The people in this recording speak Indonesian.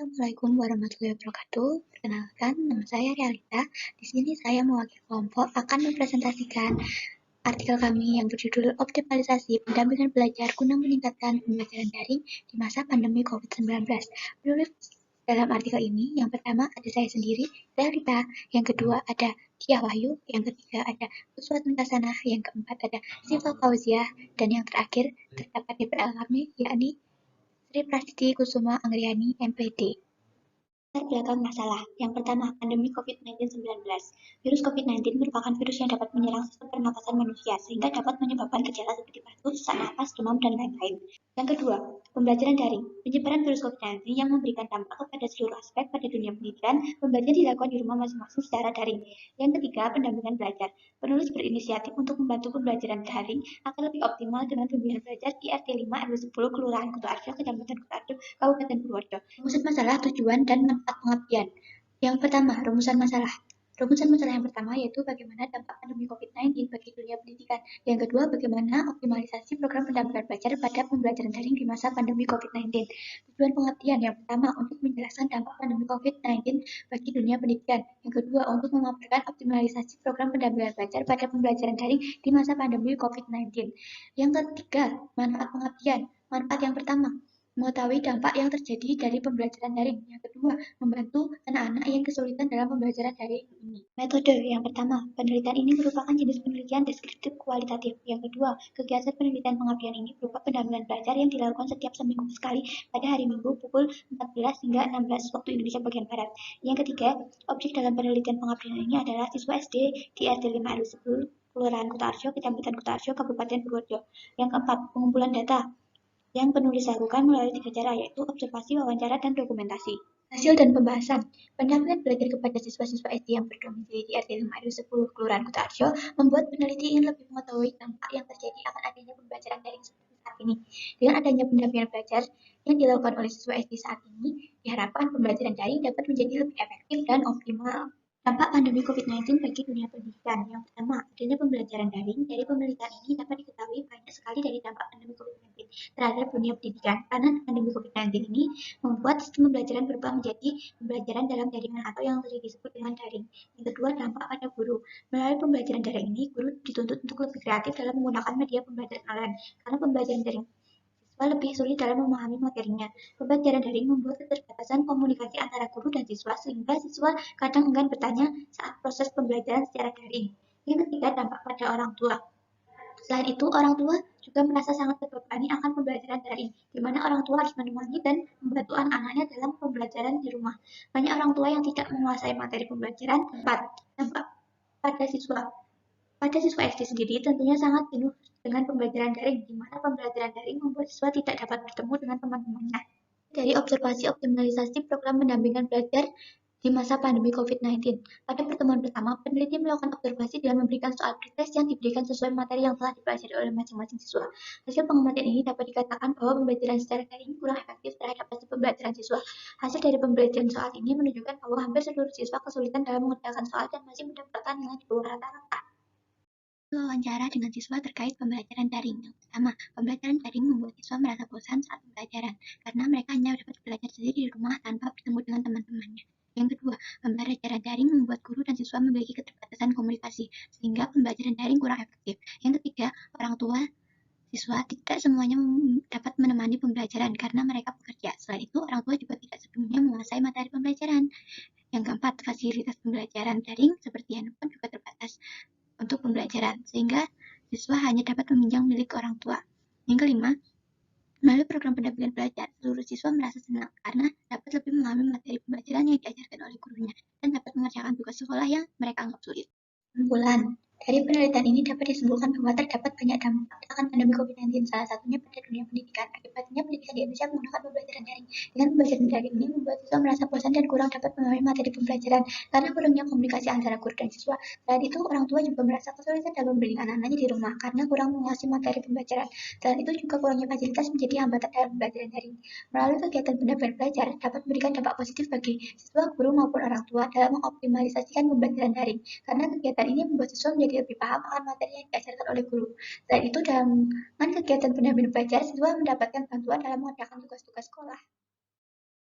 Assalamualaikum warahmatullahi wabarakatuh. Perkenalkan, nama saya Realita. Di sini saya mewakili kelompok akan mempresentasikan artikel kami yang berjudul Optimalisasi Pendampingan Belajar Guna Meningkatkan Pembelajaran Daring di Masa Pandemi COVID-19. Penulis dalam artikel ini, yang pertama ada saya sendiri, Realita. Yang kedua ada Kia Wahyu. Yang ketiga ada Uswat Mentasana. Yang keempat ada Siva Fauziah. Dan yang terakhir terdapat di PL kami, yakni Sri Prastiti Kusuma Anggriani, MPD. Latar belakang masalah. Yang pertama, pandemi COVID-19. Virus COVID-19 merupakan virus yang dapat menyerang sistem pernapasan manusia, sehingga dapat menyebabkan gejala seperti batuk, sesak napas, demam, dan lain-lain. Yang kedua, pembelajaran daring. Penyebaran virus COVID-19 yang memberikan dampak kepada seluruh aspek pada dunia pendidikan, pembelajaran dilakukan di rumah masing-masing secara daring. Yang ketiga, pendampingan belajar. Penulis berinisiatif untuk membantu pembelajaran daring agar lebih optimal dengan pembimbingan belajar di RT 5 RW 10 Kelurahan Kutoarjo, Kecamatan Kutoarjo, Kabupaten Purworejo. Rumusan masalah, tujuan, dan manfaat pengabdian. Yang pertama, rumusan masalah. Rumusan masalah yang pertama yaitu bagaimana dampak pandemi COVID-19 bagi dunia pendidikan. Yang kedua, bagaimana optimalisasi program pendampingan belajar pada pembelajaran daring di masa pandemi COVID-19. Tujuan pengabdian yang pertama untuk menjelaskan dampak pandemi COVID-19 bagi dunia pendidikan. Yang kedua, untuk memaparkan optimalisasi program pendampingan belajar pada pembelajaran daring di masa pandemi COVID-19. Yang ketiga, manfaat pengabdian. Manfaat yang pertama, mengetahui dampak yang terjadi dari pembelajaran daring. Yang kedua, membantu anak-anak yang kesulitan dalam pembelajaran daring ini. Metode yang pertama, penelitian ini merupakan jenis penelitian deskriptif kualitatif. Yang kedua, kegiatan penelitian pengabdian ini berupa pendampingan belajar yang dilakukan setiap seminggu sekali pada hari Minggu pukul 14 hingga 16 waktu Indonesia bagian Barat. Yang ketiga, objek dalam penelitian pengabdian ini adalah siswa SD di RT 5 RW 10 Kelurahan Kutoarjo, Kecamatan Kutoarjo, Kabupaten Purworejo. Yang keempat, pengumpulan data yang penulis lakukan melalui 3 cara, yaitu observasi, wawancara, dan dokumentasi. Hasil dan pembahasan. Pendampingan belajar kepada siswa-siswa SD yang berdomisili di RT 5 RW 10 Kelurahan Kutoarjo membuat peneliti ingin lebih mengetahui dampak yang terjadi akan adanya pembelajaran daring seperti saat ini. Dengan adanya pendampingan belajar yang dilakukan oleh siswa SD saat ini, diharapkan pembelajaran daring dapat menjadi lebih efektif dan optimal. Dampak pandemi COVID-19 bagi dunia pendidikan. Yang pertama, adanya pembelajaran daring. Dari penelitian ini dapat diketahui banyak sekali dari dampak pandemi COVID-19 terhadap dunia pendidikan. Karena pandemi COVID-19 ini membuat sistem pembelajaran berubah menjadi pembelajaran dalam jaringan atau yang sering disebut dengan daring. Yang kedua, dampak pada guru. Melalui pembelajaran daring ini, guru dituntut untuk lebih kreatif dalam menggunakan media pembelajaran online. Karena pembelajaran daring siswa lebih sulit dalam memahami materinya. Pembelajaran daring membuat keterbatasan komunikasi antara guru dan siswa, sehingga siswa kadang enggan bertanya saat proses pembelajaran secara daring. Yang ketiga, dampak pada orang tua. Selain itu, orang tua juga merasa sangat terbebani akan pembelajaran daring, di mana orang tua harus menemani dan membantu anak-anaknya dalam pembelajaran di rumah. Banyak orang tua yang tidak menguasai materi pembelajaran. 4. Dampak pada siswa. Pada siswa SD sendiri tentunya sangat jenuh dengan pembelajaran daring, di mana pembelajaran daring membuat siswa tidak dapat bertemu dengan teman-temannya. Dari observasi optimalisasi program pendampingan belajar di masa pandemi COVID-19. Pada pertemuan pertama, peneliti melakukan observasi dengan memberikan soal pretest yang diberikan sesuai materi yang telah dipelajari oleh masing-masing siswa. Hasil pengamatan ini dapat dikatakan bahwa pembelajaran secara daring kurang efektif terhadap hasil pembelajaran siswa. Hasil dari pembelajaran soal ini menunjukkan bahwa hampir seluruh siswa kesulitan dalam mengerjakan soal dan masih mendapatkan nilai di bawah rata-rata. Wawancara dengan siswa terkait pembelajaran daring. Yang pertama, pembelajaran daring membuat siswa merasa bosan saat pembelajaran karena mereka hanya dapat belajar sendiri di rumah tanpa bertemu dengan teman-temannya. Yang kedua, pembelajaran daring membuat guru dan siswa memiliki keterbatasan komunikasi sehingga pembelajaran daring kurang efektif. Yang ketiga, orang tua siswa tidak semuanya dapat menemani pembelajaran karena mereka bekerja. Selain itu, orang tua juga tidak sepenuhnya menguasai materi pembelajaran. Yang keempat, fasilitas pembelajaran daring seperti handphone juga terbatas untuk pembelajaran, sehingga siswa hanya dapat meminjam milik orang tua. Yang kelima, melalui program pendampingan belajar, seluruh siswa merasa senang karena dapat lebih memahami materi pembelajaran yang diajarkan oleh gurunya dan dapat mengerjakan tugas sekolah yang mereka anggap sulit. Kesimpulan, dari penelitian ini dapat disimpulkan bahwa terdapat banyak dampak akan pandemi COVID-19, salah satunya pada dunia pendidikan. Akibatnya, pendidikan di Indonesia menggunakan pembelajaran daring. Dengan pembelajaran daring ini membuat siswa merasa bosan dan kurang dapat memahami materi pembelajaran karena kurangnya komunikasi antara guru dan siswa. Selain itu, orang tua juga merasa kesulitan dalam membimbing anak-anaknya di rumah karena kurang menguasai materi pembelajaran. Selain itu juga kurangnya fasilitas menjadi hambatan dalam pembelajaran daring. Melalui kegiatan pendampingan belajar dapat memberikan dampak positif bagi siswa, guru maupun orang tua dalam mengoptimalisasikan pembelajaran daring. Karena kegiatan ini membuat siswa menjadi lebih paham akan materi yang diajarkan oleh guru. Selain itu, dengan kegiatan pendampingan belajar, siswa mendapatkan bantuan dalam mengerjakan tugas-tugas sekolah.